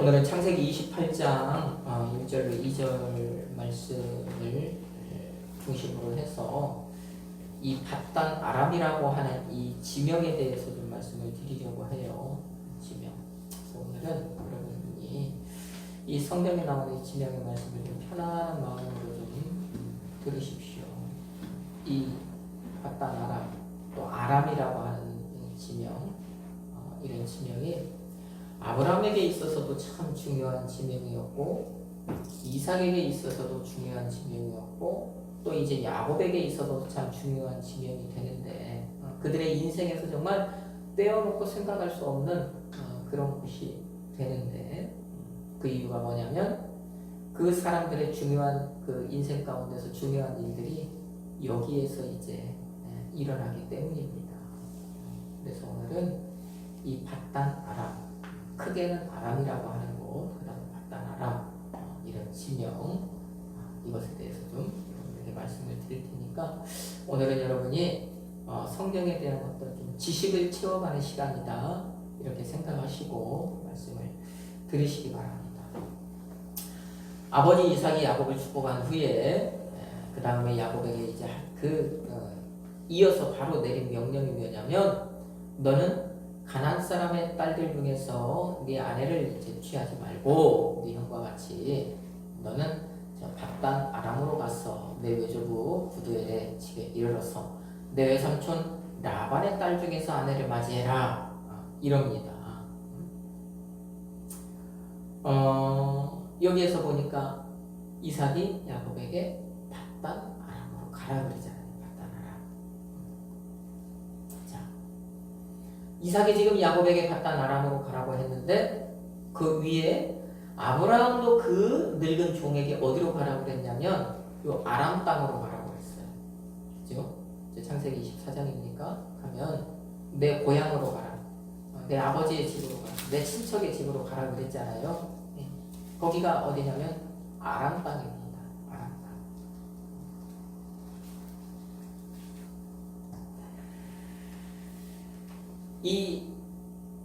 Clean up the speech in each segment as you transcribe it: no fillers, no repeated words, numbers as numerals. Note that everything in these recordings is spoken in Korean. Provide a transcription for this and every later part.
오늘은 창세기 28장 1절로 2절 말씀을 중심으로 해서 이 밧단 아람이라고 하는 이 지명에 대해서 좀 말씀을 드리려고 해요. 지명. 그래서 오늘은 여러분이 이 성경에 나오는 이 지명의 말씀을 좀 편안한 마음으로 좀 들으십시오. 이 밧단 아람, 또 아람이라고 하는 지명, 이런 지명이 아브라함에게 있어서도 참 중요한 지명이었고, 이삭에게 있어서도 중요한 지명이었고, 또 이제 야곱에게 있어서도 참 중요한 지명이 되는데, 그들의 인생에서 정말 떼어놓고 생각할 수 없는 그런 것이 되는데, 그 이유가 뭐냐면 그 사람들의 중요한 그 인생 가운데서 중요한 일들이 여기에서 이제 일어나기 때문입니다. 그래서 오늘은 이 밧단 아람, 크게는 아람이라고 하는 곳, 그 다음에 밧단 아람, 이런 지명, 이것에 대해서 좀 여러분에게 말씀을 드릴 테니까 오늘은 여러분이 성경에 대한 어떤 좀 지식을 채워가는 시간이다, 이렇게 생각하시고 말씀을 들으시기 바랍니다. 아버지 이삭이 야곱을 축복한 후에 그 다음에 야곱에게 이제 이어서 바로 내린 명령이 뭐냐면, 너는 가나안 사람의 딸들 중에서 네 아내를 이제 취하지 말고 네 형과 같이 너는 밧단 아람으로 가서 내 외조부 부두엘의 집에 이르러서 내 외삼촌 라반의 딸 중에서 아내를 맞이해라, 이럽니다. 여기에서 보니까 이삭이 야곱에게 밧단 아람으로 가라 그러잖아요. 밧단 아람. 자, 이삭이 지금 야곱에게 밧단 아람으로 가라고 했는데 그 위에 아브라함도 그 늙은 종에게 어디로 가라고 그랬냐면 요 아람 땅으로 가라고 했어요. 그죠? 이제 창세기 24장입니까? 가면 내 고향으로 가라, 내 아버지의 집으로 가라, 내 친척의 집으로 가라 그랬잖아요. 거기가 어디냐면 아람 땅입니다. 아람 땅.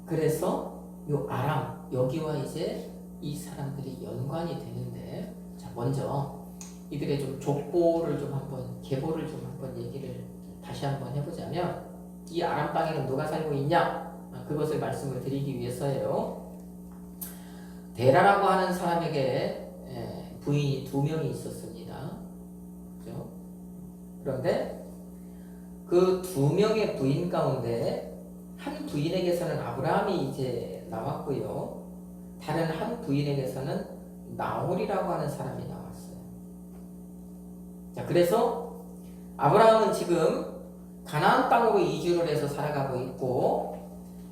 그래서 요 아람, 여기와 이제 이 사람들이 연관이 되는데, 자, 먼저 이들의 좀 족보를 좀 한번, 계보를 좀 한번 얘기를 다시 한번 해보자면, 이 아람 땅에는 누가 살고 있냐? 그것을 말씀을 드리기 위해서예요. 데라라고 하는 사람에게 부인이 2명이 있었습니다. 그렇죠? 그런데 그 2명의 부인 가운데 한 부인에게서는 아브라함이 이제 나왔고요. 다른 한 부인에게서는 나홀이라고 하는 사람이 나왔어요. 자, 그래서 아브라함은 지금 가나안 땅으로 이주를 해서 살아가고 있고,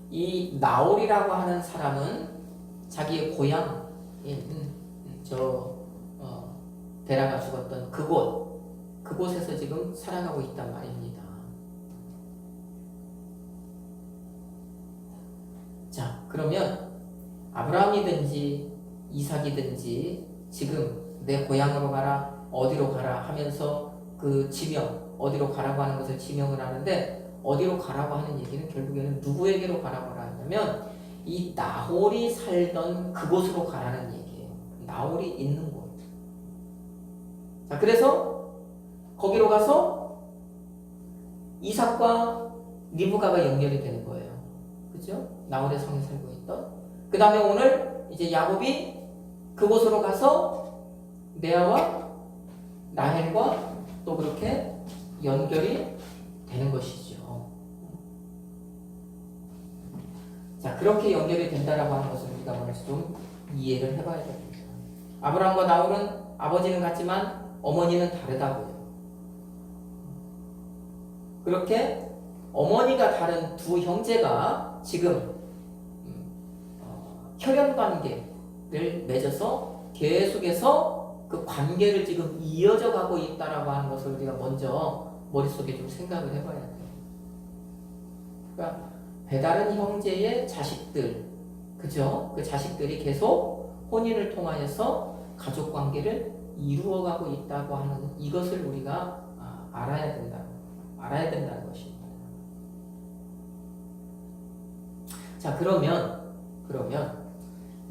이 나홀이라고 하는 사람은 자기의 고향, 데라가 죽었던 그곳에서 지금 살아가고 있단 말입니다. 자, 그러면 아브라함이든지 이삭이든지 지금 내 고향으로 가라, 어디로 가라 하면서 그 지명, 어디로 가라고 하는 것을 지명을 하는데, 어디로 가라고 하는 얘기는 결국에는 누구에게로 가라고 하냐면 이 나홀이 살던 그곳으로 가라는 얘기예요. 나홀이 있는 곳. 자, 그래서 거기로 가서 이삭과 리브가가 연결이 되는 거예요. 그죠? 나홀의 성에 살고 있던. 그 다음에 오늘 이제 야곱이 그곳으로 가서 레아와 라헬과 또 그렇게 연결이 되는 것이죠. 자, 그렇게 연결이 된다라고 하는 것을 우리가 먼저 좀 이해를 해봐야 됩니다. 아브라함과 나홀은 아버지는 같지만 어머니는 다르다고요. 그렇게 어머니가 다른 두 형제가 지금 혈연 관계를 맺어서 계속해서 그 관계를 지금 이어져 가고 있다라고 하는 것을 우리가 먼저 머릿속에 좀 생각을 해봐야 돼요. 그러니까 배다른 형제의 자식들, 그죠? 그 자식들이 계속 혼인을 통하여서 가족 관계를 이루어가고 있다고 하는 이것을 우리가 알아야 된다는 것입니다. 자, 그러면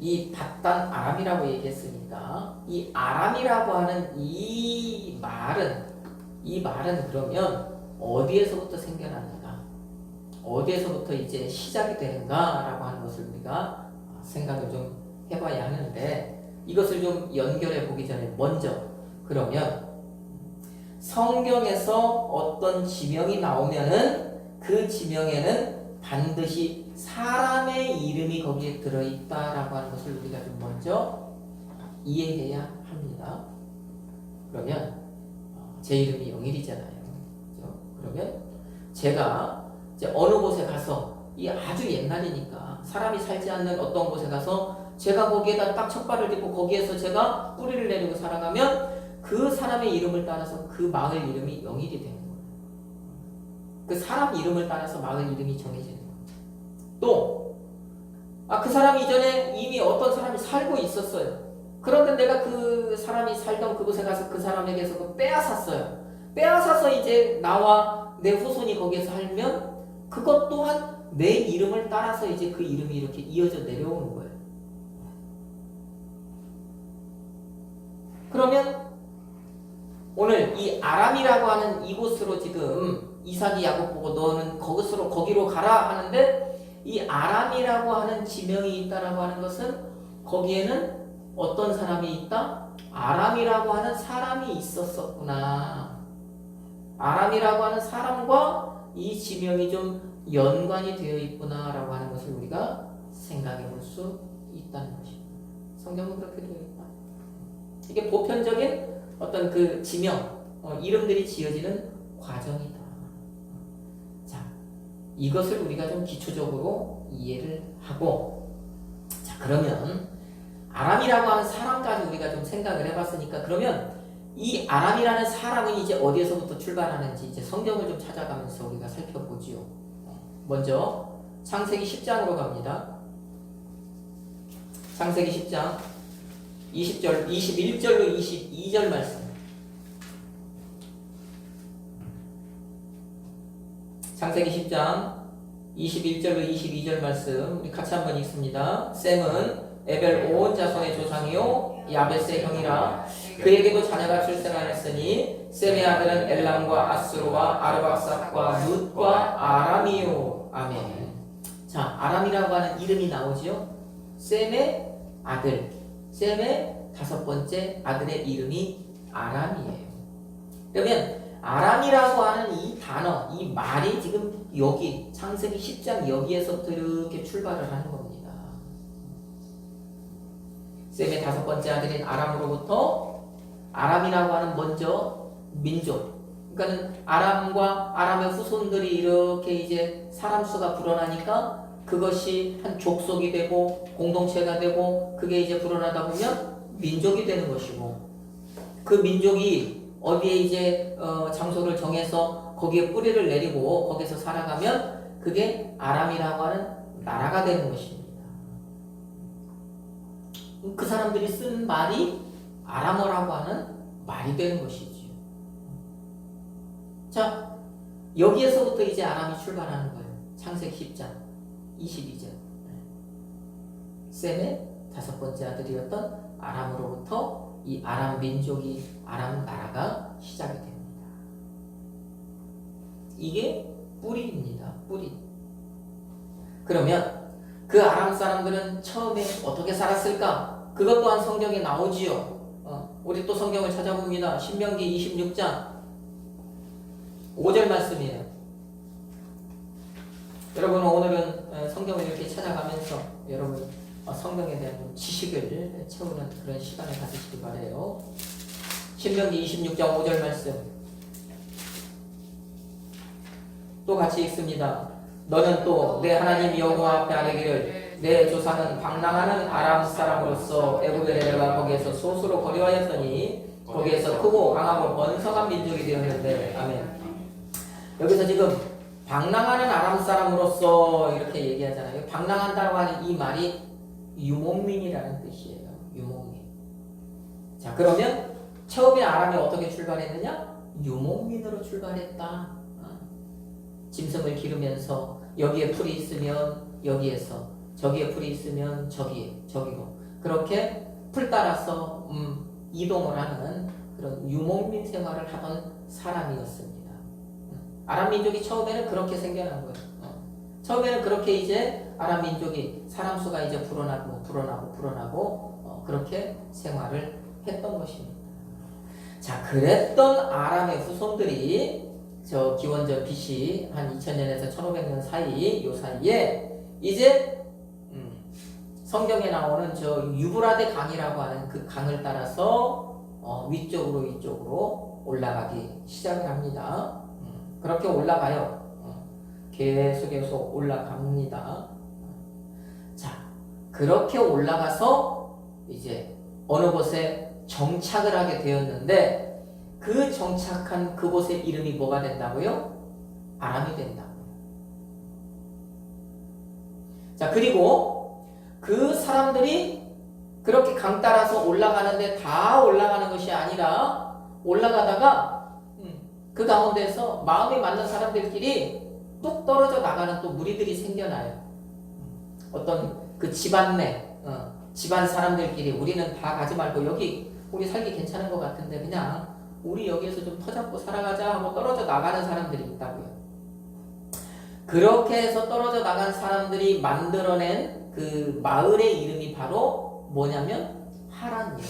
이 바단 아람이라고 얘기했으니까 이 아람이라고 하는 이 말은 그러면 어디에서부터 생겨났는가? 어디에서부터 이제 시작이 되는가라고 하는 것을 우리가 생각을 좀 해봐야 하는데 이것을 좀 연결해 보기 전에 먼저 그러면 성경에서 어떤 지명이 나오면은 그 지명에는 반드시 사람의 이름이 거기에 들어있다라고 하는 것을 우리가 좀 먼저 이해해야 합니다. 그러면 제 이름이 영일이잖아요. 그렇죠? 그러면 제가 이제 어느 곳에 가서 이 아주 옛날이니까 사람이 살지 않는 어떤 곳에 가서 제가 거기에다 딱 첫발을 딛고 거기에서 제가 뿌리를 내리고 살아가면 그 사람의 이름을 따라서 그 마을 이름이 영일이 되는 거예요. 그 사람 이름을 따라서 마을 이름이 정해지는 거예요. 또, 그 사람이 이전에 이미 어떤 사람이 살고 있었어요. 그런데 내가 그 사람이 살던 그곳에 가서 그 사람에게서 그걸 빼앗았어요. 빼앗아서 이제 나와 내 후손이 거기에서 살면 그것 또한 내 이름을 따라서 이제 그 이름이 이렇게 이어져 내려오는 거예요. 그러면 오늘 이 아람이라고 하는 이곳으로 지금 이삭이 야곱 보고 너는 거기로 가라 하는데 이 아람이라고 하는 지명이 있다라고 하는 것은 거기에는 어떤 사람이 있다? 아람이라고 하는 사람이 있었었구나. 아람이라고 하는 사람과 이 지명이 좀 연관이 되어 있구나라고 하는 것을 우리가 생각해 볼 수 있다는 것입니다. 성경은 그렇게 되어 있다. 이게 보편적인 어떤 그 지명, 이름들이 지어지는 과정이다. 자, 이것을 우리가 좀 기초적으로 이해를 하고, 자, 그러면 아람이라고 하는 사람까지 우리가 좀 생각을 해봤으니까, 그러면 이 아람이라는 사람은 이제 어디에서부터 출발하는지 이제 성경을 좀 찾아가면서 우리가 살펴보지요. 먼저 창세기 10장으로 갑니다. 창세기 10장 20절, 21절로 22절 말씀. 창세기 10장 21절로 22절 말씀 우리 같이 한번 읽습니다. 셈은 에벨 온 자손의 조상이요 야벳의 형이라. 그에게도 자녀가 출생하였으니 셈의 아들은 엘람과 아스로와 아르박삭과 룻과 아람이요. 아멘. 자, 아람이라고 하는 이름이 나오지요. 셈의 아들, 셈의 다섯 번째 아들의 이름이 아람이에요. 그러면 아람이라고 하는 이 단어, 이 말이 지금 여기 창세기 10장 여기에서부터 이렇게 출발을 하는 겁니다. 셈의 다섯 번째 아들인 아람으로부터 아람이라고 하는 먼저 민족, 그러니까 아람과 아람의 후손들이 이렇게 이제 사람 수가 불어나니까 그것이 한 족속이 되고 공동체가 되고 그게 이제 불어나다 보면 민족이 되는 것이고 그 민족이 어디에 이제 장소를 정해서 거기에 뿌리를 내리고 거기서 살아가면 그게 아람이라고 하는 나라가 되는 것입니다. 그 사람들이 쓴 말이 아람어라고 하는 말이 되는 것이지요. 자, 여기에서부터 이제 아람이 출발하는 거예요. 창세기 10장 22절. 셈의 다섯 번째 아들이었던 아람으로부터 이 아람 민족이 아람 나라가 시작이 됩니다. 이게 뿌리입니다. 뿌리. 그러면 그 아람 사람들은 처음에 어떻게 살았을까? 그것 또한 성경에 나오지요. 우리 또 성경을 찾아봅니다. 신명기 26장 5절 말씀이에요. 여러분 오늘은 성경을 이렇게 찾아가면서 여러분 성경에 대한 지식을 채우는 그런 시간을 가지시기 바라요. 신명기 26장 5절 말씀 또 같이 읽습니다. 너는 또 내 하나님 여호와 앞에 아뢰기를 내 조상은 방랑하는 아람 사람으로서 애굽에 내려가 거기에서 소수로 거류하였더니 거기에서 크고 강하고 번성한 민족이 되었는데. 아멘. 여기서 지금 방랑하는 아람 사람으로서 이렇게 얘기하잖아요. 방랑한다고 하는 이 말이 유목민이라는 뜻이에요. 유목민. 자, 그러면 처음에 아람이 어떻게 출발했느냐? 유목민으로 출발했다. 짐승을 기르면서 여기에 풀이 있으면 여기에서 저기에 풀이 있으면 저기고 그렇게 풀 따라서 이동을 하는 그런 유목민 생활을 하던 사람이었습니다. 아람 민족이 처음에는 그렇게 생겨난 거예요. 처음에는 그렇게 이제 아람 민족이 사람 수가 이제 불어나고 그렇게 생활을 했던 것입니다. 자, 그랬던 아람의 후손들이 저 기원전 BC 한 2000년에서 1500년 사이 요 사이에 이제 성경에 나오는 저 유브라데 강이라고 하는 그 강을 따라서 위쪽으로 올라가기 시작을 합니다. 그렇게 올라가요. 계속해서 올라갑니다. 자, 그렇게 올라가서 이제 어느 곳에 정착을 하게 되었는데 그 정착한 그곳의 이름이 뭐가 된다고요? 아람이 된다고요. 자, 그리고 그 사람들이 그렇게 강 따라서 올라가는데 다 올라가는 것이 아니라 올라가다가 그 가운데서 마음이 맞는 사람들끼리 뚝 떨어져 나가는 또 무리들이 생겨나요. 어떤 그 집안 집안 사람들끼리 우리는 다 가지 말고 여기 우리 살기 괜찮은 것 같은데 그냥 우리 여기에서 좀 터잡고 살아가자 하고 떨어져 나가는 사람들이 있다고요. 그렇게 해서 떨어져 나간 사람들이 만들어낸 그 마을의 이름이 바로 뭐냐면 하란이에요.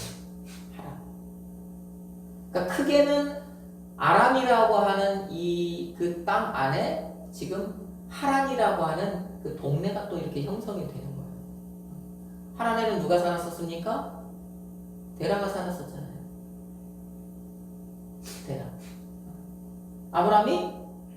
하란. 그러니까 크게는 아람이라고 하는 이 그 땅 안에 지금 하란이라고 하는 그 동네가 또 이렇게 형성이 되는 거예요. 하란에는 누가 살았었습니까? 데라가 살았었잖아요. 데라. 아브라함이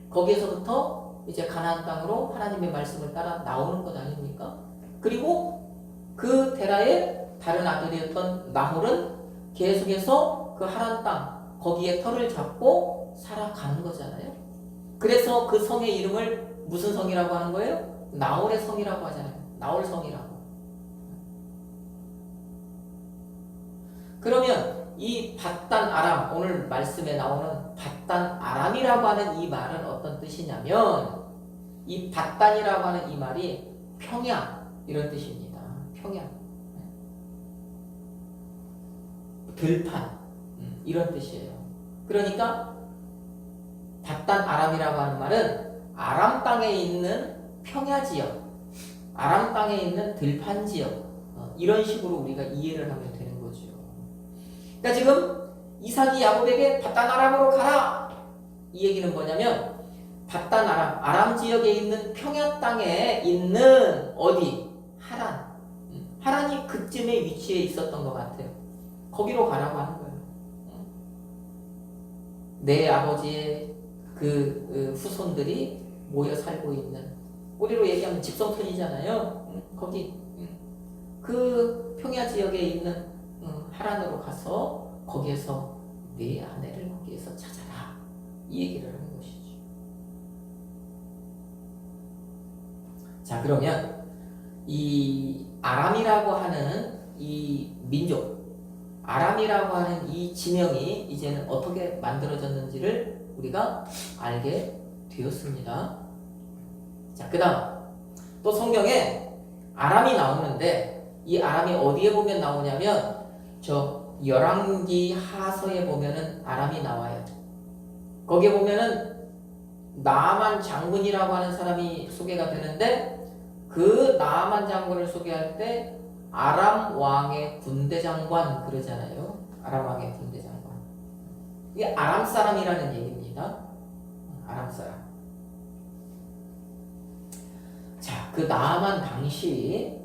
거기에서부터 이제 가나안 땅으로 하나님의 말씀을 따라 나오는 것 아닙니까? 그리고 그 데라의 다른 아들이었던 나홀은 계속해서 그 하란 땅 거기에 터를 잡고 살아가는 거잖아요. 그래서 그 성의 이름을 무슨 성이라고 하는 거예요? 나홀의 성이라고 하잖아요. 나홀 성이라고. 그러면 이 밧단 아람, 오늘 말씀에 나오는 밧단 아람이라고 하는 이 말은 어떤 뜻이냐면 이 밧단이라고 하는 이 말이 평야 이런 뜻입니다. 평야. 들판 이런 뜻이에요. 그러니까 밧단 아람이라고 하는 말은 아람 땅에 있는 평야 지역, 아람 땅에 있는 들판 지역 이런 식으로 우리가 이해를 하면 되는 거죠. 그러니까 지금 이삭이 야곱에게 밧단 아람으로 가라 이 얘기는 뭐냐면 밧단 아람 지역에 있는 평야 땅에 있는 어디 하란, 하란이 그쯤에 위치해 있었던 것 같아요. 거기로 가라고 하는 거예요. 내 아버지의 그 후손들이 모여 살고 있는, 우리로 얘기하면 집성촌이잖아요. 거기 그 평야 지역에 있는 하란으로 가서 거기에서 내 아내를 거기에서 찾아라 이 얘기를 하는 것이죠. 자, 그러면 이 아람이라고 하는 이 민족, 아람이라고 하는 이 지명이 이제는 어떻게 만들어졌는지를 우리가 알게 되었습니다. 자, 그 다음 또 성경에 아람이 나오는데 이 아람이 어디에 보면 나오냐면 저 열왕기 하서에 보면은 아람이 나와요. 거기에 보면은 나아만 장군이라고 하는 사람이 소개가 되는데 그 나아만 장군을 소개할 때 아람 왕의 군대 장관 그러잖아요. 아람 왕의 군대 장관. 이게 아람 사람이라는 얘기입니다. 아람 사람. 자, 그 나아만 당시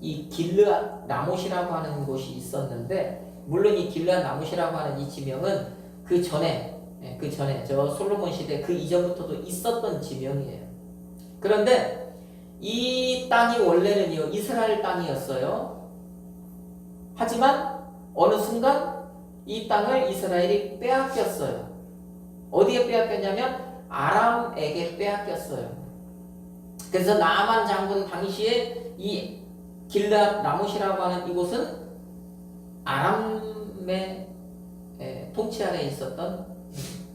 이 길르앗 라못이라고 하는 곳이 있었는데, 물론 이 길르앗 라못이라고 하는 이 지명은 그 전에 저 솔로몬 시대 그 이전부터도 있었던 지명이에요. 그런데 이 땅이 원래는요 이스라엘 땅이었어요. 하지만 어느 순간 이 땅을 이스라엘이 빼앗겼어요. 어디에 빼앗겼냐면 아람에게 빼앗겼어요. 그래서 나아만 장군 당시에 이 길르앗 라못이라고 하는 이곳은 아람의 통치 아래에 있었던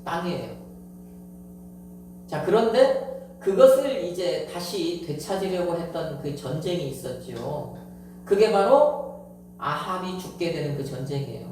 땅이에요. 자, 그런데 그것을 이제 다시 되찾으려고 했던 그 전쟁이 있었죠. 그게 바로 아합이 죽게 되는 그 전쟁이에요.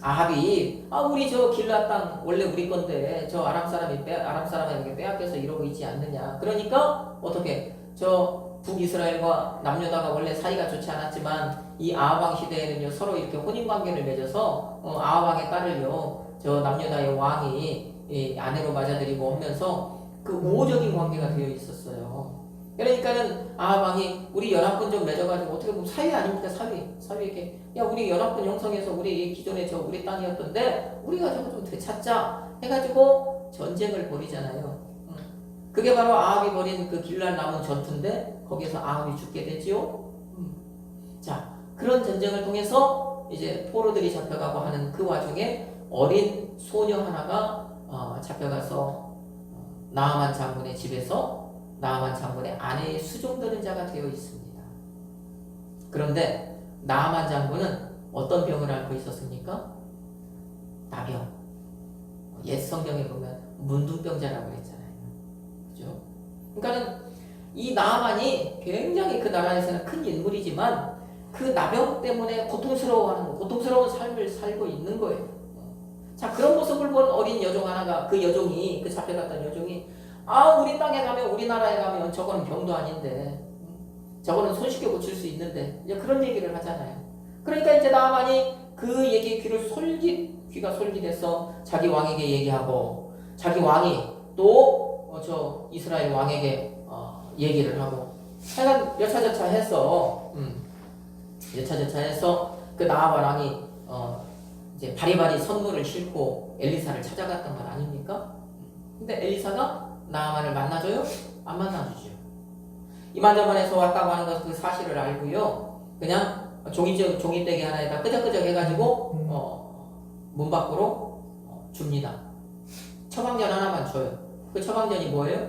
아합이 우리 저 길라 땅 원래 우리 건데 저 아람 사람에게 빼앗겨서 이러고 있지 않느냐. 그러니까 어떻게 저 북이스라엘과 남유다가 원래 사이가 좋지 않았지만 이 아합 왕 시대에는요 서로 이렇게 혼인 관계를 맺어서 아합 왕의 딸을요 저 남유다의 왕이 이 아내로 맞아들이고 하면서 그 우호적인 관계가 되어 있었어요. 그러니까는 아합 왕이 우리 연합군 좀 맺어가지고 어떻게 보면 사위 아닙니까? 사위에게 야 우리 연합군 형성해서 우리 기존에 저 우리 땅이었던데 우리가 저거 좀 되찾자 해가지고 전쟁을 벌이잖아요. 그게 바로 아합이 벌인 그 길랄 남은 전투인데 거기에서 아합이 죽게 되지요. 자 그런 전쟁을 통해서 이제 포로들이 잡혀가고 하는 그 와중에 어린 소녀 하나가 잡혀가서 나아만 장군의 집에서 나아만 장군의 아내의 수종드는 자가 되어 있습니다. 그런데 나아만 장군은 어떤 병을 앓고 있었습니까? 나병. 옛 성경에 보면 문둥병자라고 했잖아요. 그죠? 그러니까는 이 나아만이 굉장히 그 나라에서는 큰 인물이지만 그 나병 때문에 고통스러운 삶을 살고 있는 거예요. 자, 그런 모습을 본 어린 여종 하나가 그 잡혀갔던 여종이 우리 땅에 가면 우리나라에 가면 저거는 병도 아닌데 저거는 손쉽게 고칠 수 있는데 이제 그런 얘기를 하잖아요. 그러니까 이제 나아만이 그 얘기에 귀가 솔깃해서 자기 왕에게 얘기하고 자기 왕이 또 저 이스라엘 왕에게 얘기를 하고 하여간 여차저차 해서 그 나아만 왕이 이제 바리바리 선물을 싣고 엘리사를 찾아갔던 건 아닙니까? 근데 엘리사가 나아만을 만나줘요? 안 만나주죠. 이만저만해서 왔다고 하는 것은 그 사실을 알고요. 그냥 종이떼기 하나에다 끄적끄적 해가지고 문 밖으로 줍니다. 처방전 하나만 줘요. 그 처방전이 뭐예요?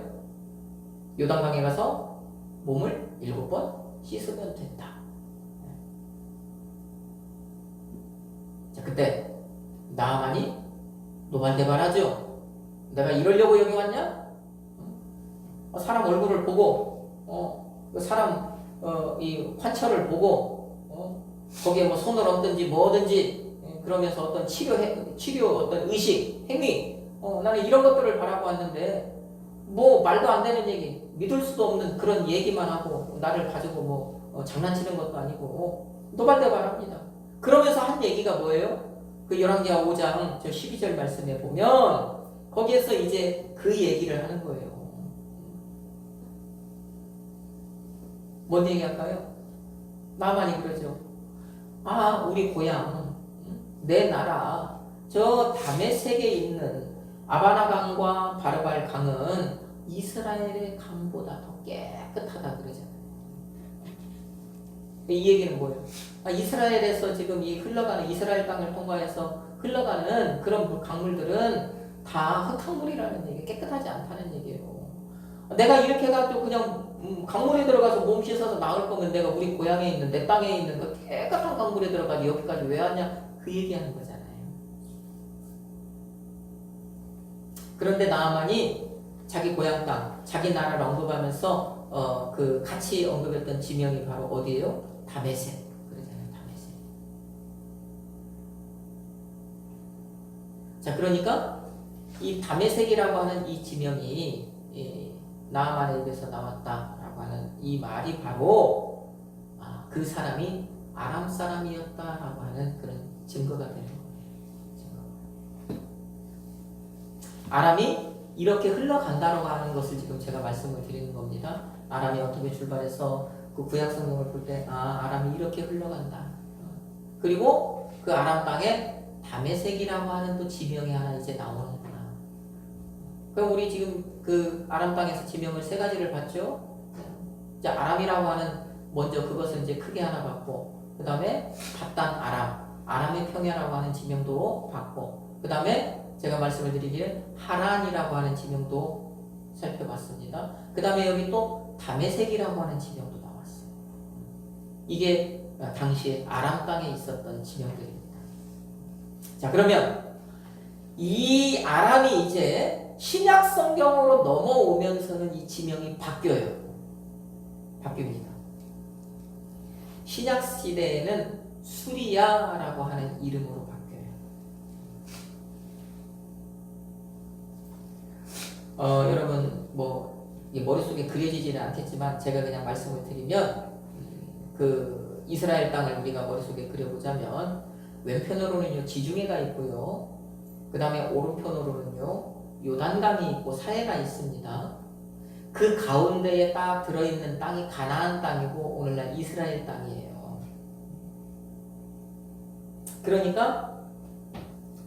요단강에 가서 몸을 7번 씻으면 된다. 자, 그때 나아만이 노발대발하죠. 내가 이러려고 여기 왔냐? 사람 얼굴을 보고 사람 이 환처를 보고 거기에 뭐 손을 얹든지 뭐든지 그러면서 어떤 치료 어떤 의식 행위 나는 이런 것들을 바라고 왔는데 뭐 말도 안 되는 얘기 믿을 수도 없는 그런 얘기만 하고 나를 가지고 뭐 장난치는 것도 아니고 노발대발합니다. 그러면서 한 얘기가 뭐예요? 그 열왕기하 5장 저 12절 말씀에 보면 거기에서 이제 그 얘기를 하는 거예요. 뭔 얘기 할까요? 나만이 그러죠. 우리 고향, 내 나라, 저 다메섹에 있는 아바나강과 바르발 강은 이스라엘의 강보다 더 깨끗하다 그러잖아요. 이 얘기는 뭐예요? 이스라엘에서 지금 이스라엘 땅을 통과해서 흘러가는 그런 강물들은 다 흙탕물이라는 얘기, 깨끗하지 않다는 얘기예요. 내가 이렇게 해가지고 그냥 강물에 들어가서 몸 씻어서 나을 거면 내가 우리 고향에 있는 내 땅에 있는 그 깨끗한 강물에 들어가서 여기까지 왜 왔냐? 그 얘기하는 거잖아요. 그런데 나아만이 자기 고향 땅, 자기 나라를 언급하면서 그 같이 언급했던 지명이 바로 어디예요? 다메섹. 그러잖아요. 다메섹. 자, 그러니까 이 다메섹이라고 하는 이 지명이 나아만의 입에서 나왔다라고 하는 이 말이 바로 그 사람이 아람 사람이었다라고 하는 그런 증거가 되는 거예요. 아람이 이렇게 흘러간다라고 하는 것을 지금 제가 말씀을 드리는 겁니다. 아람이 어떻게 출발해서 그 구약 성경을 볼 때 아람이 이렇게 흘러간다. 그리고 그 아람 땅에 다메섹이라고 하는 또 지명이 하나 이제 나오는구나. 그럼 우리 지금 그 아람 땅에서 지명을 3가지를 봤죠. 이제 아람이라고 하는 먼저 그것을 이제 크게 하나 봤고, 그 다음에 바단 아람의 평야라고 하는 지명도 봤고, 그 다음에 제가 말씀을 드리기에 하란이라고 하는 지명도 살펴봤습니다. 그 다음에 여기 또 다메섹이라고 하는 지명도 나왔어요. 이게 당시에 아람 땅에 있었던 지명들입니다. 자, 그러면 이 아람이 이제 신약 성경으로 넘어오면서는 이 지명이 바뀌어요. 바뀝니다. 신약 시대에는 수리야라고 하는 이름으로 바뀌어요. 여러분 뭐 머릿속에 그려지지는 않겠지만 제가 그냥 말씀을 드리면 그 이스라엘 땅을 우리가 머릿속에 그려보자면 왼편으로는요 지중해가 있고요. 그 다음에 오른편으로는요 요단강이 있고 사해가 있습니다. 그 가운데에 딱 들어있는 땅이 가나안 땅이고 오늘날 이스라엘 땅이에요. 그러니까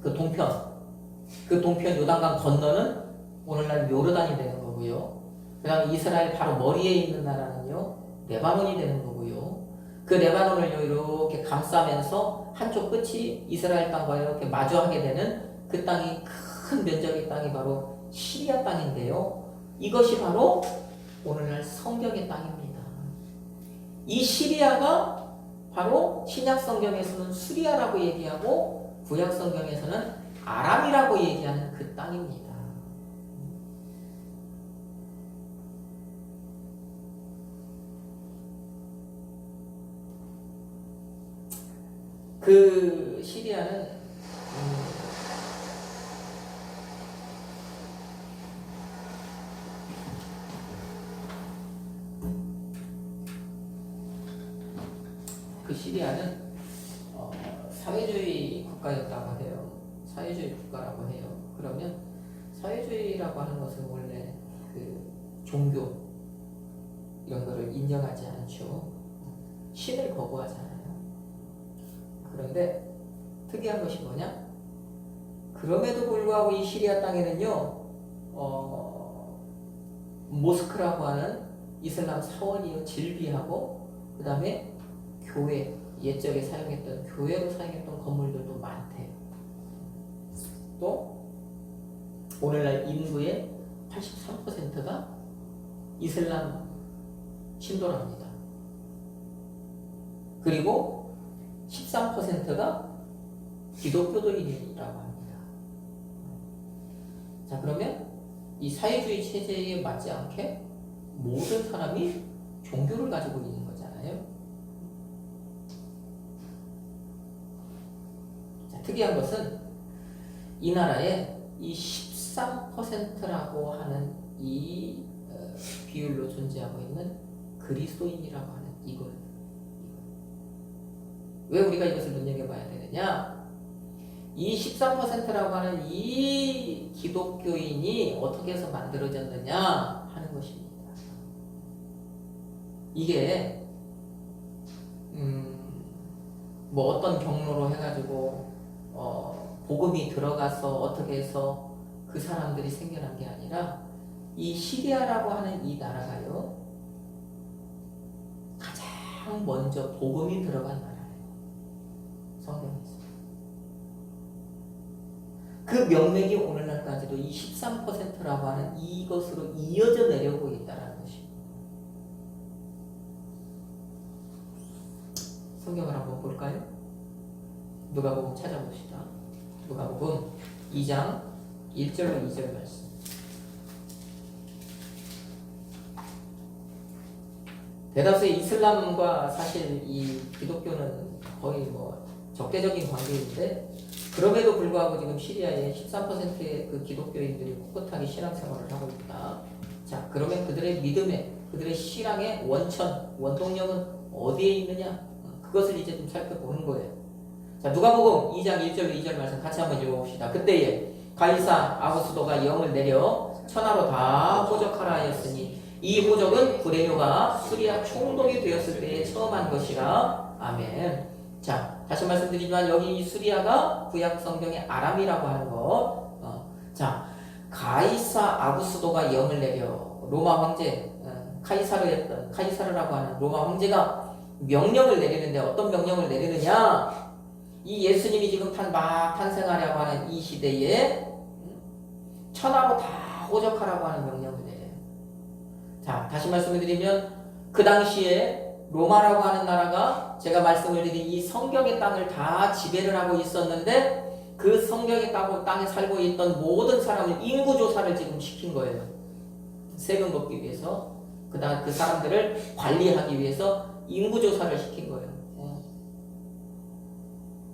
그 동편 요단강 건너는 오늘날 요르단이 되는 거고요. 그 다음에 이스라엘 바로 머리에 있는 나라는요 레바논이 되는 거고요. 그 레바논을 이렇게 감싸면서 한쪽 끝이 이스라엘 땅과 이렇게 마주하게 되는 그 땅이 큰 면적의 땅이 바로 시리아 땅인데요. 이것이 바로 오늘날 성경의 땅입니다. 이 시리아가 바로 신약 성경에서는 수리아라고 얘기하고 구약 성경에서는 아람이라고 얘기하는 그 땅입니다. 그 시리아는 사회주의 국가였다고 해요. 사회주의 국가라고 해요. 그러면 사회주의라고 하는 것은 원래 그 종교 이런 거를 인정하지 않죠. 신을 거부하잖아요. 그런데 특이한 것이 뭐냐? 그럼에도 불구하고 이 시리아 땅에는요, 모스크라고 하는 이슬람 사원이요, 질비하고, 그 다음에 교회, 옛적에 사용했던, 교회로 사용했던 건물들도 많대요. 또, 오늘날 인구의 83%가 이슬람 신도랍니다. 그리고 13%가 기독교도인이라고 합니다. 자, 그러면 이 사회주의 체제에 맞지 않게 모든 사람이 종교를 가지고 있는 거잖아요. 자, 특이한 것은 이 나라에 이 13%라고 하는 이 비율로 존재하고 있는 그리스도인이라고 하는 이걸. 왜 우리가 이것을 눈여겨봐야 되느냐? 이 13%라고 하는 이 기독교인이 어떻게 해서 만들어졌느냐 하는 것입니다. 이게 뭐 어떤 경로로 해가지고 복음이 들어가서 어떻게 해서 그 사람들이 생겨난 게 아니라 이 시리아라고 하는 이 나라가요 가장 먼저 복음이 들어간 나라예요. 성경에서. 그 명맥이 오늘날까지도 이 13%라고 하는 이것으로 이어져 내려오고 있다는 것입니다. 성경을 한번 볼까요? 누가복음 찾아봅시다. 누가복음 2장 1절로 2절 말씀. 대다수의 이슬람과 사실 이 기독교는 거의 뭐 적대적인 관계인데 그럼에도 불구하고 지금 시리아에 13%의 그 기독교인들이 꿋꿋하게 신앙생활을 하고 있다. 자, 그러면 그들의 믿음에, 그들의 신앙의 원동력은 어디에 있느냐? 그것을 이제 좀 살펴보는 거예요. 자, 누가복음 2장 1절 2절 말씀 같이 한번 읽어봅시다. 그때에 가이사 아구스도가 영을 내려 천하로 다 호적하라 하였으니 이 호적은 구레뇨가 수리아 총독이 되었을 때에 처음 한 것이라. 아멘. 자, 다시 말씀드리지만 여기 이 수리아가 구약 성경의 아람이라고 하는 것. 자, 가이사 아구스도가 영을 내려 로마 황제 카이사르라고 하는 로마 황제가 명령을 내리는데 어떤 명령을 내리느냐? 이 예수님이 지금 탄생하려고 하는 이 시대에 천하로 다 호적하라고 하는 명령을 내려요. 자, 다시 말씀을 드리면 그 당시에 로마라고 하는 나라가 제가 말씀을 드린 이 성경의 땅을 다 지배를 하고 있었는데 그 성경에 따고 땅에 살고 있던 모든 사람을 인구조사를 지금 시킨 거예요. 세금 걷기 위해서. 그다음 그 사람들을 관리하기 위해서 인구조사를 시킨 거예요.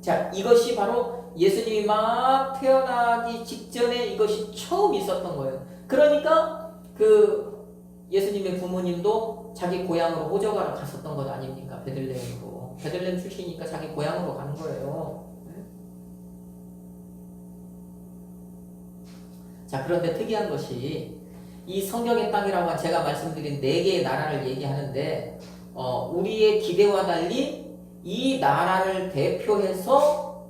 자, 이것이 바로 예수님이 막 태어나기 직전에 이것이 처음 있었던 거예요. 그러니까 그 예수님의 부모님도 자기 고향으로 호적하러 갔었던 것 아닙니까? 베들레헴으로. 베들레헴 출신이니까 자기 고향으로 가는 거예요. 자, 그런데 특이한 것이 이 성경의 땅이라고 한 제가 말씀드린 4개의 나라를 얘기하는데 우리의 기대와 달리 이 나라를 대표해서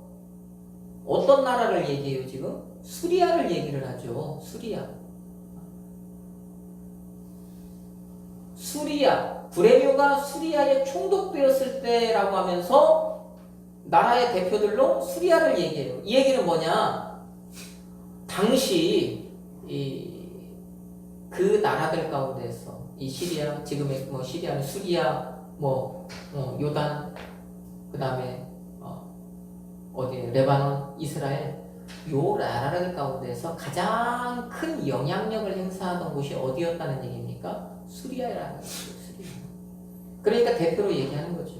어떤 나라를 얘기해요 지금? 수리아를 얘기를 하죠. 수리아. 구레묘가 수리아에 총독되었을 때라고 하면서 나라의 대표들로 수리아를 얘기해요. 이 얘기는 뭐냐? 당시 그 나라들 가운데서 이 시리아, 지금의 뭐 시리아는 수리아, 요단, 그 다음에 어디 레바논, 이스라엘 요 나라들 가운데서 가장 큰 영향력을 행사하던 곳이 어디였다는 얘기입니까? 수리아라는 거죠. 그러니까 대표로 얘기하는 거죠.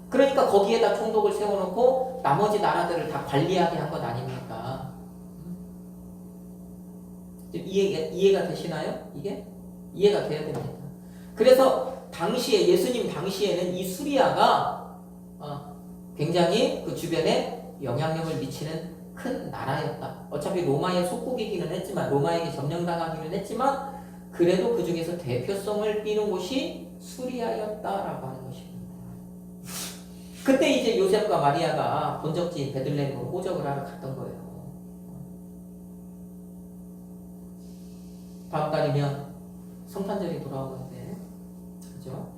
그러니까 거기에다 총독을 세워놓고 나머지 나라들을 다 관리하게 한 것 아닙니까? 이해가 되시나요? 이게? 이해가 돼야 됩니다. 그래서 당시에 예수님 당시에는 이 수리아가 굉장히 그 주변에 영향력을 미치는 큰 나라였다. 어차피 로마의 속국이기는 했지만 로마에게 점령당하기는 했지만 그래도 그 중에서 대표성을 띠는 곳이 수리아였다라고 하는 것입니다. 그때 이제 요셉과 마리아가 본적지인 베들레헴으로 호적을 하러 갔던 거예요. 다음 달이면 성탄절이 돌아오는데, 그죠?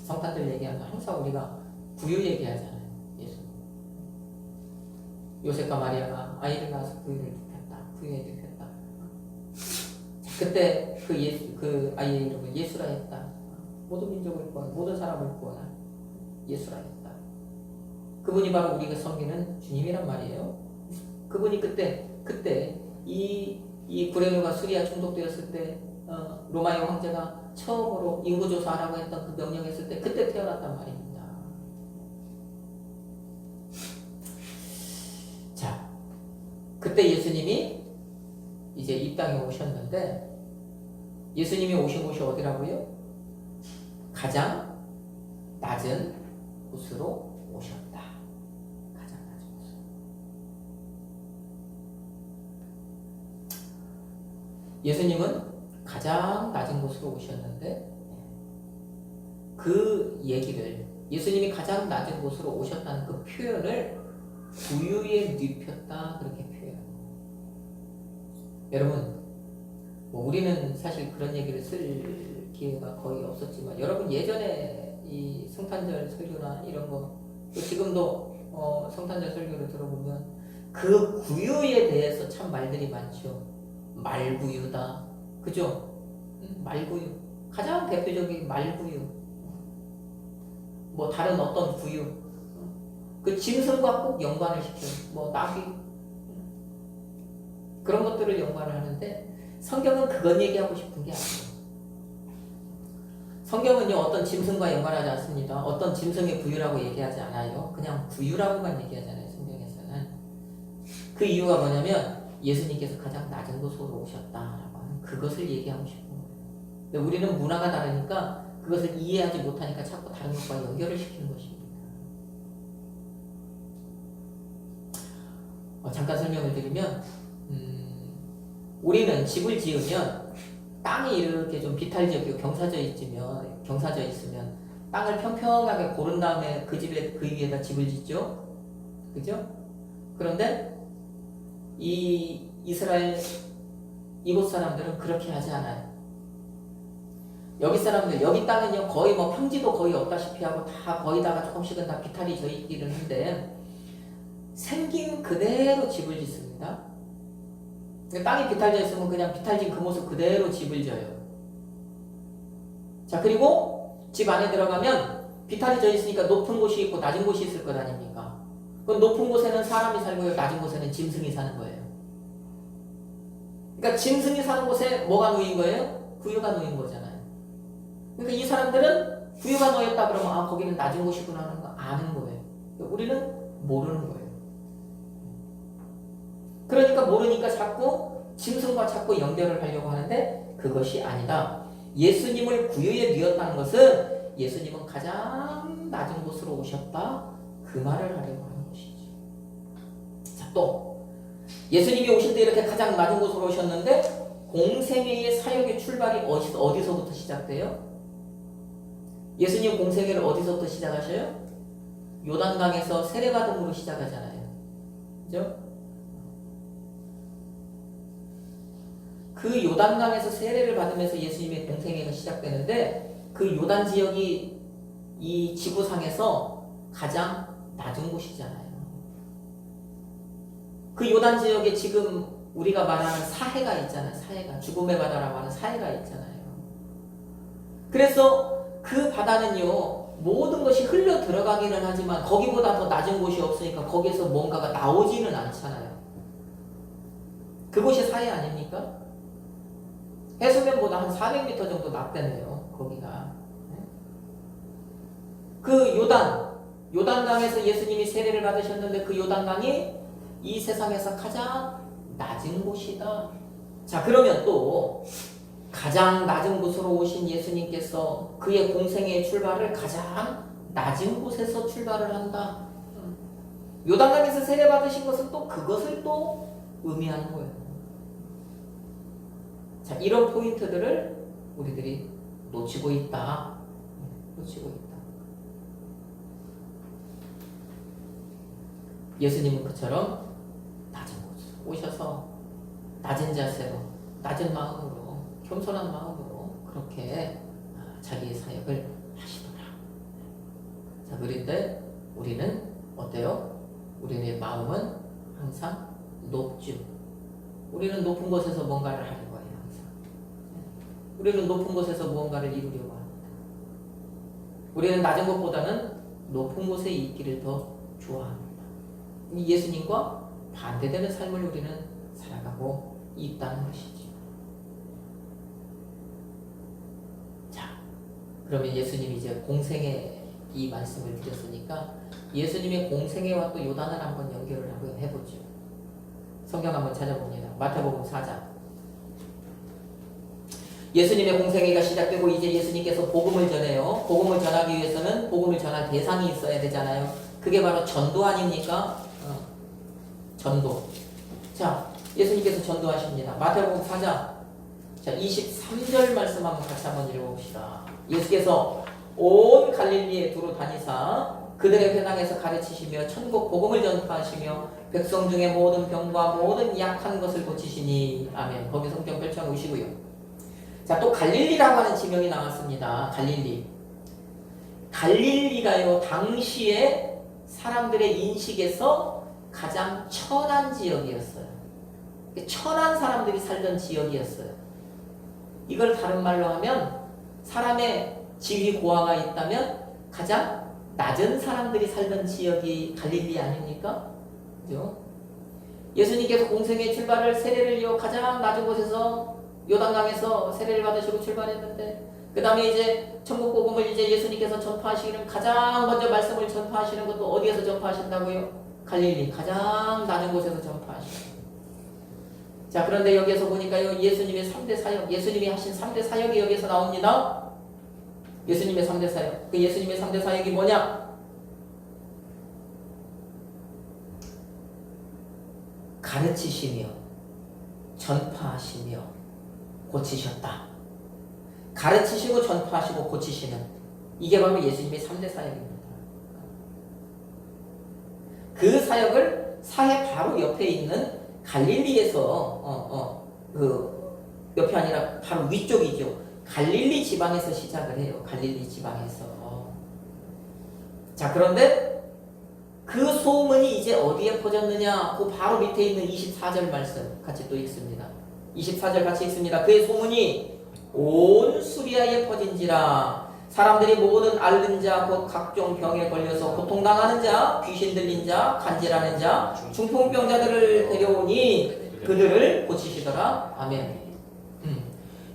성탄절 얘기하면 항상 우리가 구유 얘기하잖아요. 예수. 요셉과 마리아가 아이를 낳아서 구유를 눕혔다. 구유에 눕혔다. 그때 그 아이의 이름을 예수라 했다. 모든 민족을 구원, 모든 사람을 구원한 예수라 했다. 그분이 바로 우리가 섬기는 주님이란 말이에요. 그분이 그때 이 구레묘가 수리아 총독되었을 때 로마의 황제가 처음으로 인구조사하라고 했던 그 명령했을 때 그때 태어났단 말입니다. 자, 그때 예수님이 이제 이 땅에 오셨는데 예수님이 오신 곳이 어디라고요? 가장 낮은 곳으로 오셨다. 가장 낮은 곳. 예수님은 가장 낮은 곳으로 오셨는데 그 얘기를 예수님이 가장 낮은 곳으로 오셨다는 그 표현을 구유에 눕혔다 그렇게 표현합니다. 여러분 우리는 사실 그런 얘기를 쓸 기회가 거의 없었지만 여러분 예전에 이 성탄절 설교나 이런 거 지금도 성탄절 설교를 들어보면 그 구유에 대해서 참 말들이 많죠. 말구유다. 그죠? 말구유. 가장 대표적인 말구유. 뭐 다른 어떤 구유. 그 짐승과 꼭 연관을 시켜요. 나귀. 그런 것들을 연관을 하는데 성경은 그건 얘기하고 싶은 게 아니에요. 성경은요 어떤 짐승과 연관하지 않습니다. 어떤 짐승의 구유라고 얘기하지 않아요. 그냥 구유라고만 얘기하잖아요. 성경에서는. 그 이유가 뭐냐면 예수님께서 가장 낮은 곳으로 오셨다라고 하는 그것을 얘기하고 싶은 거예요. 근데 우리는 문화가 다르니까 그것을 이해하지 못하니까 자꾸 다른 것과 연결을 시키는 것입니다. 잠깐 설명을 드리면 우리는 집을 지으면 땅이 이렇게 좀 비탈지역이고 경사져 있으면 땅을 평평하게 고른 다음에 그 위에다 집을 짓죠. 그죠? 그런데 이 이스라엘 이곳 사람들은 그렇게 하지 않아요. 여기 땅은요 거의 평지도 거의 없다시피 하고 다 거의다가 조금씩은 다 비탈이 져 있기는 한데 생긴 그대로 집을 짓습니다. 땅이 비탈져 있으면 그냥 비탈진 그 모습 그대로 집을 져요. 자, 그리고 집 안에 들어가면 비탈이 져 있으니까 높은 곳이 있고 낮은 곳이 있을 것 아닙니까? 그 높은 곳에는 사람이 살고요. 낮은 곳에는 짐승이 사는 거예요. 그러니까 짐승이 사는 곳에 뭐가 놓인 거예요? 구유가 놓인 거잖아요. 그러니까 이 사람들은 구유가 놓였다 그러면 아 거기는 낮은 곳이구나 하는 거 아는 거예요. 우리는 모르는 거예요. 그러니까 모르니까 자꾸 짐승과 자꾸 연결을 하려고 하는데 그것이 아니다. 예수님을 구유에 누였다는 것은 예수님은 가장 낮은 곳으로 오셨다. 그 말을 하려고 하는 것이죠. 자, 또 예수님이 오실 때 이렇게 가장 낮은 곳으로 오셨는데 공생애의 사역의 출발이 어디서부터 시작돼요? 예수님 공생애를 어디서부터 시작하셔요? 요단강에서 세례받음으로 시작하잖아요. 그죠? 그 요단강에서 세례를 받으면서 예수님의 공생애가 시작되는데 그 요단 지역이 이 지구상에서 가장 낮은 곳이잖아요. 그 요단 지역에 지금 우리가 말하는 사해가 있잖아요. 사해가 죽음의 바다라고 하는 사해가 있잖아요. 그래서 그 바다는요 모든 것이 흘러 들어가기는 하지만 거기보다 더 낮은 곳이 없으니까 거기에서 뭔가가 나오지는 않잖아요. 그곳이 사해 아닙니까? 해수면보다 한 400m 정도 낮대네요. 거기가. 그 요단강에서 예수님이 세례를 받으셨는데 그 요단강이 이 세상에서 가장 낮은 곳이다. 자, 그러면 또 가장 낮은 곳으로 오신 예수님께서 그의 공생애의 출발을 가장 낮은 곳에서 출발을 한다. 요단강에서 세례 받으신 것은 또 그것을 또 의미하는 거예요. 자, 이런 포인트들을 우리들이 놓치고 있다. 놓치고 있다. 예수님은 그처럼 낮은 곳으로 오셔서 낮은 자세로, 낮은 마음으로, 겸손한 마음으로 그렇게 자기의 사역을 하시더라. 자, 그런데 우리는 어때요? 우리의 마음은 항상 높죠. 우리는 높은 곳에서 뭔가를 하는 거예요. 항상. 우리는 높은 곳에서 무언가를 이루려고 합니다. 우리는 낮은 곳보다는 높은 곳에 있기를 더 좋아합니다. 예수님과 반대되는 삶을 우리는 살아가고 있다는 것이죠. 자, 그러면 예수님이 이제 공생애 이 말씀을 드렸으니까 예수님의 공생애와 또 요단을 한번 연결을 한번 해보죠. 성경 한번 찾아봅니다. 마태복음 4장. 예수님의 공생애가 시작되고 이제 예수님께서 복음을 전해요. 복음을 전하기 위해서는 복음을 전할 대상이 있어야 되잖아요. 그게 바로 전도 아닙니까? 전도. 자, 예수님께서 전도하십니다. 마태복음 4장. 자, 23절 말씀 한번 읽어봅시다. 예수께서 온 갈릴리에 두루 다니사 그들의 회당에서 가르치시며 천국 복음을 전파하시며 백성 중에 모든 병과 모든 약한 것을 고치시니. 아멘. 거기 성경 펼쳐 놓으시고요. 자, 또 갈릴리라고 하는 지명이 나왔습니다. 갈릴리가요 당시에 사람들의 인식에서 가장 천한 지역이었어요. 천한 사람들이 살던 지역이었어요. 이걸 다른 말로 하면 사람의 지위 고하가 있다면 가장 낮은 사람들이 살던 지역이 갈릴리 아닙니까? 그죠? 예수님께서 공생의 출발을 세례를 이어 가장 낮은 곳에서 요단강에서 세례를 받으시고 출발했는데 그 다음에 이제 천국 복음을 이제 예수님께서 전파하시기는 가장 먼저 말씀을 전파하시는 것도 어디에서 전파하신다고요? 갈릴리 가장 낮은 곳에서 전파하시는. 자, 그런데 여기에서 보니까요 예수님의 3대 사역, 예수님이 하신 3대 사역이 여기에서 나옵니다. 예수님의 3대 사역. 그 예수님의 3대 사역이 뭐냐? 가르치시며 전파하시며 고치셨다. 가르치시고 전파하시고 고치시는 이게 바로 예수님의 3대 사역입니다. 그 사역을 사해 바로 옆에 있는 갈릴리에서 그 옆이 아니라 바로 위쪽이죠. 갈릴리 지방에서 시작을 해요. 갈릴리 지방에서. 자, 그런데 그 소문이 이제 어디에 퍼졌느냐? 그 바로 밑에 있는 24절 말씀 같이 또 읽습니다. 24절 같이 읽습니다. 그의 소문이 온 수리아에 퍼진지라 사람들이 모든 앓는 자 곧 각종 병에 걸려서 고통당하는 자, 귀신 들린 자, 간질하는 자, 중풍병자들을 데려오니 그들을 고치시더라. 아멘.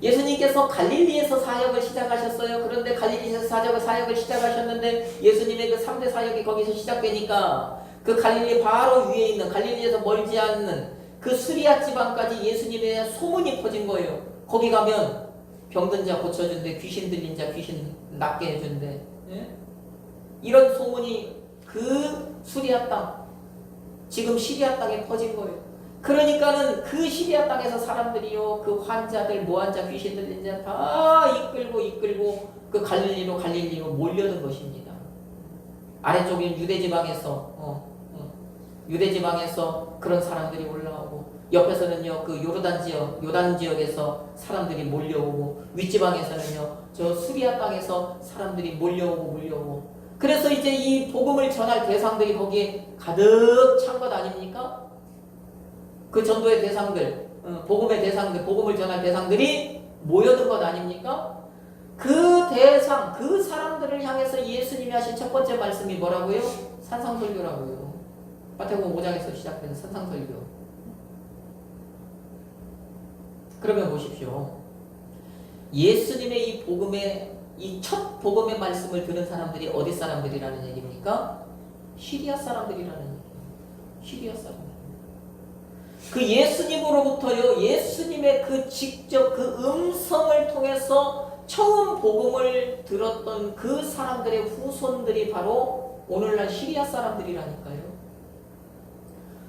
예수님께서 갈릴리에서 사역을 시작하셨어요. 그런데 갈릴리에서 사역을 시작하셨는데 예수님의 그 3대 사역이 거기서 시작되니까 그 갈릴리 바로 위에 있는 갈릴리에서 멀지 않는 그 수리아 지방까지 예수님의 소문이 퍼진 거예요. 거기 가면 병든 자 고쳐준대, 귀신 들린 자 귀신 낫게 해준대. 예? 이런 소문이 그 수리아 땅, 지금 시리아 땅에 퍼진 거예요. 그러니까는 그 시리아 땅에서 사람들이요, 그 환자들, 모환자, 귀신 들린 자 다 이끌고 그 갈릴리로 몰려든 것입니다. 아래쪽에 유대지방에서 그런 사람들이 올라오고, 옆에서는요 그 요단 지역에서 사람들이 몰려오고, 윗지방에서는요 저 수리아 땅에서 사람들이 몰려오고. 그래서 이제 이 복음을 전할 대상들이 거기에 가득 찬 것 아닙니까? 그 전도의 대상들, 복음의 대상들, 복음을 전할 대상들이 모여든 것 아닙니까? 그 대상, 그 사람들을 향해서 예수님이 하신 첫 번째 말씀이 뭐라고요? 산상설교라고요. 마태복음 5장에서 시작된 산상설교. 그러면 보십시오. 예수님의 이 복음의 이 첫 복음의 말씀을 들은 사람들이 어디 사람들이라는 얘기입니까? 시리아 사람들이라는 얘기예요. 시리아 사람들. 그 예수님으로부터요, 예수님의 그 직접 그 음성을 통해서 처음 복음을 들었던 그 사람들의 후손들이 바로 오늘날 시리아 사람들이라니까요.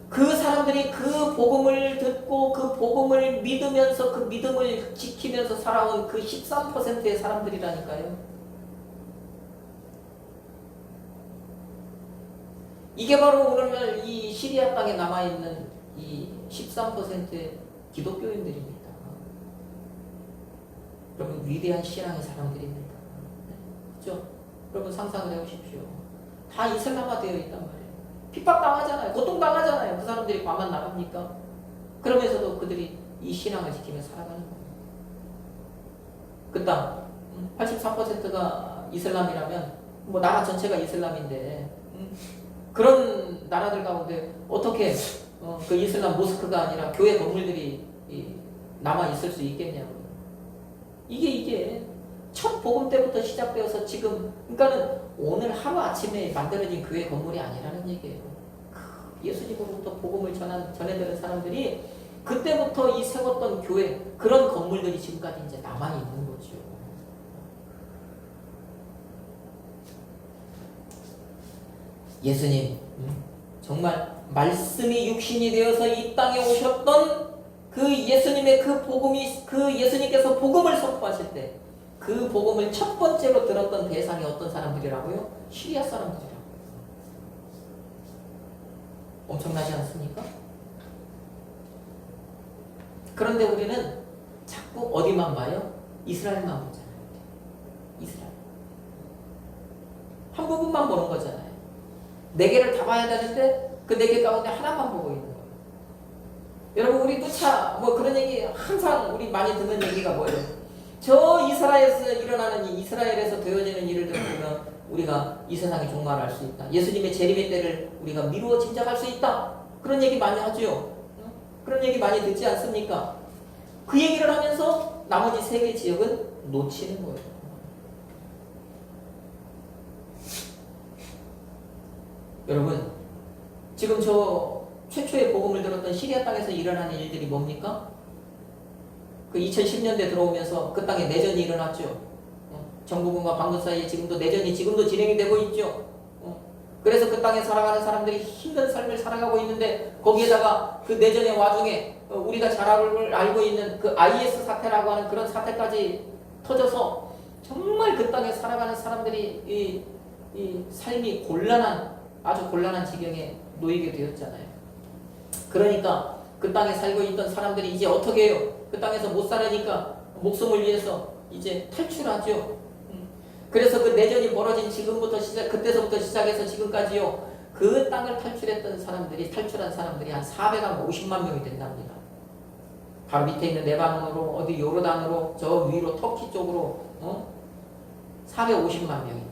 그 사람들이 그 복음을 듣고 그 복음을 믿으면서 그 믿음을 지키면서 살아온 그 13%의 사람들이라니까요. 이게 바로 오늘날 이 시리아 땅에 남아있는 이 13%의 기독교인들입니다. 여러분, 위대한 신앙의 사람들입니다. 그렇죠? 여러분 상상을 해보십시오. 다 이슬람화 되어 있단 말이에요. 핍박당하잖아요. 고통당하잖아요. 그 사람들이 과만 나갑니까? 그러면서도 그들이 이 신앙을 지키며 살아가는 거예요. 그 땅 83%가 이슬람이라면 뭐 나라 전체가 이슬람인데 그런 나라들 가운데 어떻게 그 이슬람 모스크가 아니라 교회 건물들이 남아 있을 수 있겠냐고요. 이게 첫 복음 때부터 시작되어서 지금, 그러니까는 오늘 하루아침에 만들어진 교회 건물이 아니라는 얘기예요. 예수님으로부터 복음을 전해드린 사람들이 그때부터 이 세웠던 교회, 그런 건물들이 지금까지 이제 남아있는 거죠. 예수님, 정말 말씀이 육신이 되어서 이 땅에 오셨던 그 예수님의 그 복음이, 그 예수님께서 복음을 선포하실 때 그 복음을 첫 번째로 들었던 대상이 어떤 사람들이라고요? 시리아 사람들이라고요. 엄청나지 않습니까? 그런데 우리는 자꾸 어디만 봐요? 이스라엘만 보잖아요. 이스라엘. 한 부분만 보는 거잖아요. 4개를 다 봐야 되는데 그 4개 가운데 하나만 보고 있는 거예요. 여러분, 우리 누차 뭐 그런 얘기 항상 우리 많이 듣는 얘기가 뭐예요? 저 이스라엘에서 일어나는 이스라엘에서 되어지는 일을 보면 우리가 이 세상의 종말을 알 수 있다. 예수님의 재림의 때를 우리가 미루어 짐작할 수 있다. 그런 얘기 많이 하죠. 그런 얘기 많이 듣지 않습니까? 그 얘기를 하면서 나머지 3개 지역은 놓치는 거예요. 여러분, 지금 저 최초의 복음을 들었던 시리아 땅에서 일어나는 일들이 뭡니까? 그 2010년대 들어오면서 그 땅에 내전이 일어났죠. 정부군과 반군 사이에 지금도 내전이 지금도 진행이 되고 있죠. 그래서 그 땅에 살아가는 사람들이 힘든 삶을 살아가고 있는데 거기에다가 그 내전의 와중에 우리가 잘 알고 있는 그 IS 사태라고 하는 그런 사태까지 터져서 정말 그 땅에 살아가는 사람들이 이 삶이 아주 곤란한 지경에 놓이게 되었잖아요. 그러니까 그 땅에 살고 있던 사람들이 이제 어떻게 해요? 그 땅에서 못 살으니까 목숨을 위해서 이제 탈출하죠. 그래서 그 내전이 벌어진 그때서부터 시작해서 지금까지요. 그 땅을 탈출한 사람들이 한 450만 명이 된답니다. 바로 밑에 있는 레바논으로, 어디 요르단으로, 저 위로 터키 쪽으로, 450만 명이.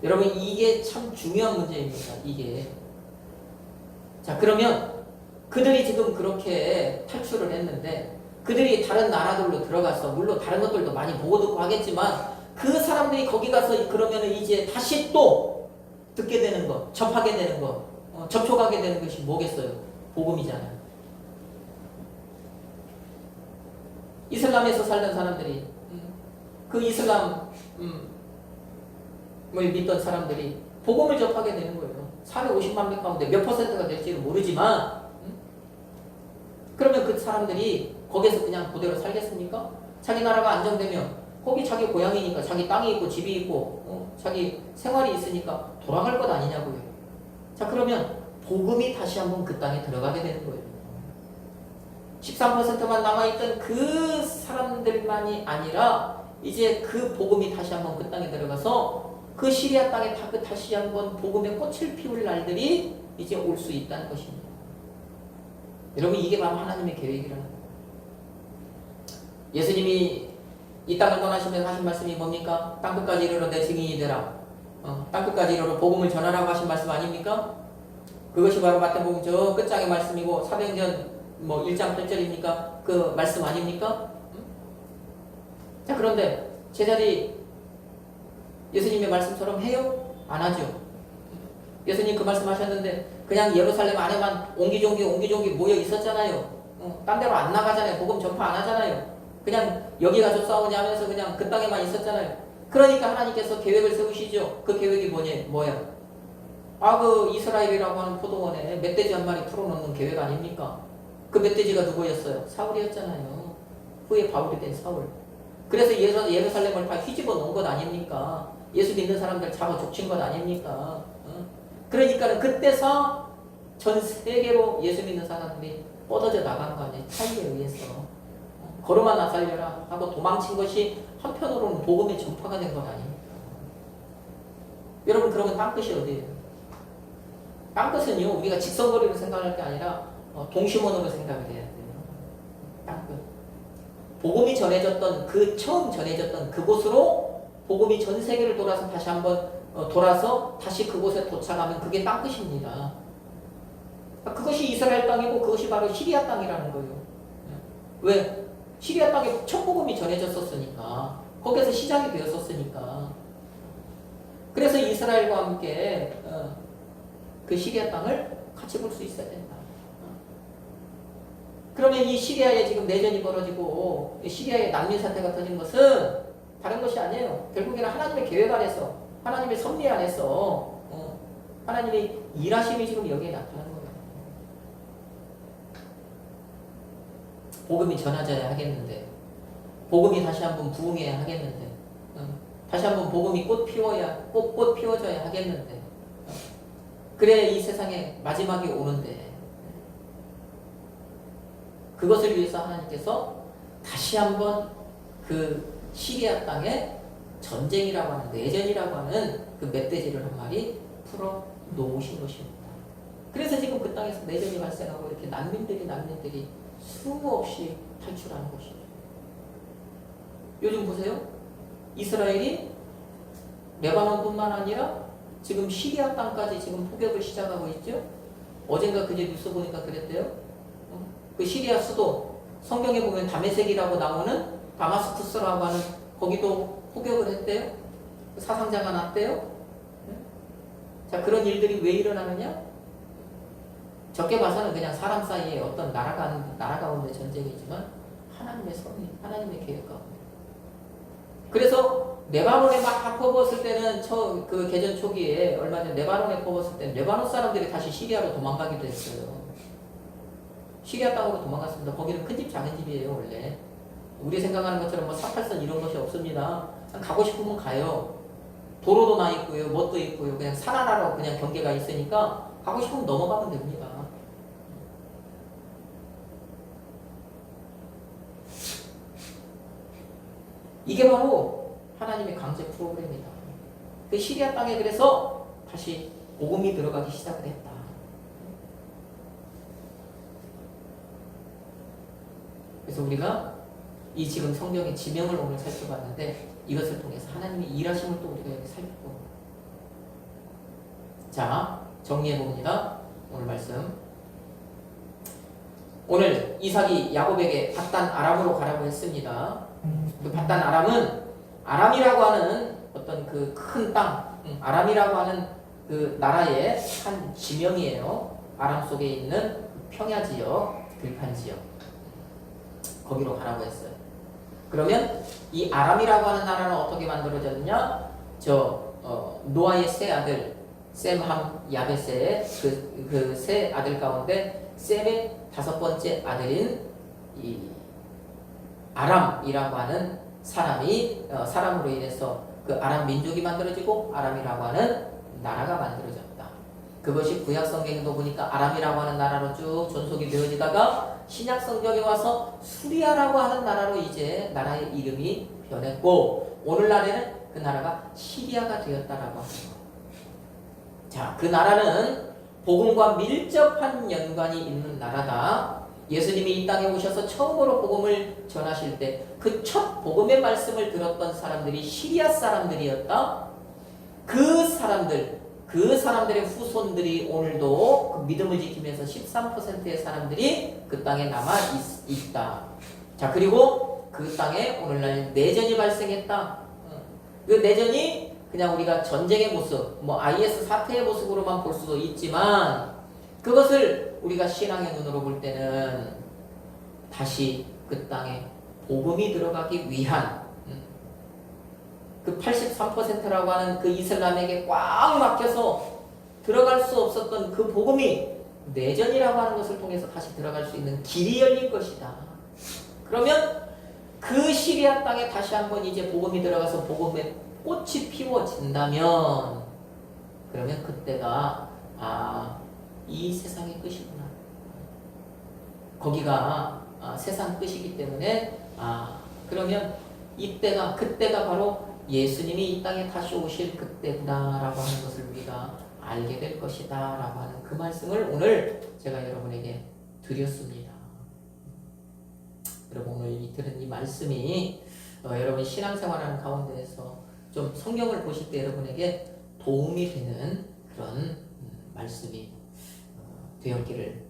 여러분 이게 참 중요한 문제입니다. 이게. 자 그러면 그들이 지금 그렇게 탈출을 했는데 그들이 다른 나라들로 들어가서 물론 다른 것들도 많이 보고 듣고 하겠지만 그 사람들이 거기 가서 그러면 이제 다시 또 듣게 되는 것, 접하게 되는 것, 접촉하게 되는 것이 뭐겠어요? 복음이잖아요. 이슬람에서 살던 사람들이 그 이슬람을 믿던 사람들이 복음을 접하게 되는 거예요. 450만 명 가운데 몇 퍼센트가 될지는 모르지만 그러면 그 사람들이 거기서 그냥 그대로 살겠습니까? 자기 나라가 안정되면 거기 자기 고향이니까 자기 땅이 있고 집이 있고 자기 생활이 있으니까 돌아갈 것 아니냐고요. 자 그러면 복음이 다시 한번 그 땅에 들어가게 되는 거예요. 13%만 남아있던 그 사람들만이 아니라 이제 그 복음이 다시 한번 그 땅에 들어가서 그 시리아 땅에 다시 한번 복음의 꽃을 피울 날들이 이제 올 수 있다는 것입니다. 여러분 이게 바로 하나님의 계획이라는 거예요. 예수님이 이 땅을 떠나시면서 하신 말씀이 뭡니까? 땅끝까지 이르러 내 증인이 되라. 땅끝까지 이르러 복음을 전하라고 하신 말씀 아닙니까? 그것이 바로 마태복음 저 끝장의 말씀이고 사도행전 1장 8절입니까? 그 말씀 아닙니까? 자 그런데 제자들이 예수님의 말씀처럼 해요? 안 하죠. 예수님 그 말씀 하셨는데 그냥 예루살렘 안에만 옹기종기 모여 있었잖아요. 딴 데로 안 나가잖아요. 복음 전파 안 하잖아요. 그냥 여기 가서 싸우냐 하면서 그냥 그 땅에만 있었잖아요. 그러니까 하나님께서 계획을 세우시죠. 그 계획이 뭐야? 그 이스라엘이라고 하는 포도원에 멧돼지 한 마리 풀어놓는 계획 아닙니까? 그 멧돼지가 누구였어요? 사울이었잖아요. 후에 바울이 된 사울. 그래서 예루살렘을 다 휘집어 놓은 것 아닙니까? 예수 믿는 사람들 잡아 족친 것 아닙니까? 그러니까 그때서 전 세계로 예수 믿는 사람들이 뻗어져 나간 거 아니에요? 차이에 의해서. 걸음아 나 살려라 하고 도망친 것이 한편으로는 복음의 전파가 된 것 아닙니까? 여러분 그러면 땅끝이 어디예요? 땅끝은요 우리가 직선거리로 생각할 게 아니라 동심원으로 생각을 해야 돼요. 땅끝. 복음이 전해졌던 처음 전해졌던 그곳으로 복음이 전 세계를 돌아서 다시 한번 돌아서 다시 그곳에 도착하면 그게 땅끝입니다. 그것이 이스라엘 땅이고 그것이 바로 시리아 땅이라는 거예요. 왜? 시리아 땅에 첫 복음이 전해졌었으니까 거기에서 시작이 되었었으니까 그래서 이스라엘과 함께 그 시리아 땅을 같이 볼 수 있어야 된다. 그러면 이 시리아에 지금 내전이 벌어지고 시리아에 난민 사태가 터진 것은 다른 것이 아니에요. 결국에는 하나님의 계획 안에서 하나님의 섭리 안에서 하나님의 일하심이 지금 여기에 나타나는 거예요. 복음이 전해져야 하겠는데 복음이 다시 한번 부흥해야 하겠는데 다시 한번 복음이 꽃 피워져야 하겠는데 그래 이 세상에 마지막이 오는데 그것을 위해서 하나님께서 다시 한번 그 시리아 땅에 전쟁이라고 하는 내전이라고 하는 그 멧돼지를 한 마리 풀어 놓으신 것입니다. 그래서 지금 그 땅에서 내전이 발생하고 이렇게 난민들이 수없이 탈출하는 것이죠. 요즘 보세요. 이스라엘이 레바논뿐만 아니라 지금 시리아 땅까지 지금 포격을 시작하고 있죠. 어젠가 그제 뉴스 보니까 그랬대요. 그 시리아 수도 성경에 보면 다메섹이라고 나오는 다마스쿠스라고 하는 거기도 포격을 했대요. 사상자가 났대요. 자 그런 일들이 왜 일어나느냐? 적게 봐서는 그냥 사람 사이에 어떤 나라 가운데 전쟁이지만 하나님의 섭리, 하나님의 계획 가운데. 그래서 레바논에 막 퍼부었을 때는 그 개전 초기에 얼마 전 레바논에 퍼부었을 때는 레바논 사람들이 다시 시리아로 도망가기도 했어요. 시리아 땅으로 도망갔습니다. 거기는 큰 집 작은 집이에요 원래. 우리 생각하는 것처럼 483 이런 것이 없습니다. 가고 싶으면 가요. 도로도 나 있고요, 뭣도 있고요. 그냥 산 하나로 그냥 경계가 있으니까 가고 싶으면 넘어가면 됩니다. 이게 바로 하나님의 강제 프로그램이다. 그 시리아 땅에 그래서 다시 복음이 들어가기 시작을 했다. 그래서 우리가 이 지금 성경의 지명을 오늘 살펴봤는데 이것을 통해서 하나님의 일하심을 또 우리가 여기 살펴보고 자 정리해 봅니다. 오늘 말씀 오늘 이삭이 야곱에게 밧단 아람으로 가라고 했습니다. 그 밧단 아람은 아람이라고 하는 어떤 그 큰 땅 아람이라고 하는 그 나라의 한 지명이에요. 아람 속에 있는 그 평야 지역 들판 지역 거기로 가라고 했어요. 그러면 이 아람이라고 하는 나라는 어떻게 만들어졌냐? 노아의 세 아들 셈함 야베세의 그 세 아들 가운데 셈의 5번째 아들인 이 아람이라고 하는 사람으로 인해서 그 아람 민족이 만들어지고 아람이라고 하는 나라가 만들어졌다. 그것이 구약 성경에도 보니까 아람이라고 하는 나라로 쭉 존속이 되어지다가 신약 성경에 와서 수리아라고 하는 나라로 이제 나라의 이름이 변했고 오늘날에는 그 나라가 시리아가 되었다라고 합니다. 자, 그 나라는 복음과 밀접한 연관이 있는 나라다. 예수님이 이 땅에 오셔서 처음으로 복음을 전하실 때 그 첫 복음의 말씀을 들었던 사람들이 시리아 사람들이었다. 그 사람들의 후손들이 오늘도 그 믿음을 지키면서 13%의 사람들이 그 땅에 남아 있다. 자, 그리고 그 땅에 오늘날 내전이 발생했다. 그 내전이 그냥 우리가 전쟁의 모습, IS 사태의 모습으로만 볼 수도 있지만 그것을 우리가 신앙의 눈으로 볼 때는 다시 그 땅에 복음이 들어가기 위한 그 83%라고 하는 그 이슬람에게 꽉 막혀서 들어갈 수 없었던 그 복음이 내전이라고 하는 것을 통해서 다시 들어갈 수 있는 길이 열린 것이다. 그러면 그 시리아 땅에 다시 한번 이제 복음이 들어가서 복음의 꽃이 피워진다면 그러면 그때가 이 세상의 끝이구나. 거기가 세상 끝이기 때문에 그러면 그때가 바로 예수님이 이 땅에 다시 오실 그때구나라고 하는 것을 우리가 알게 될 것이다 라고 하는 그 말씀을 오늘 제가 여러분에게 드렸습니다. 여러분 오늘 들은 이 말씀이 여러분 신앙생활하는 가운데에서 좀 성경을 보실 때 여러분에게 도움이 되는 그런 말씀이 되었기를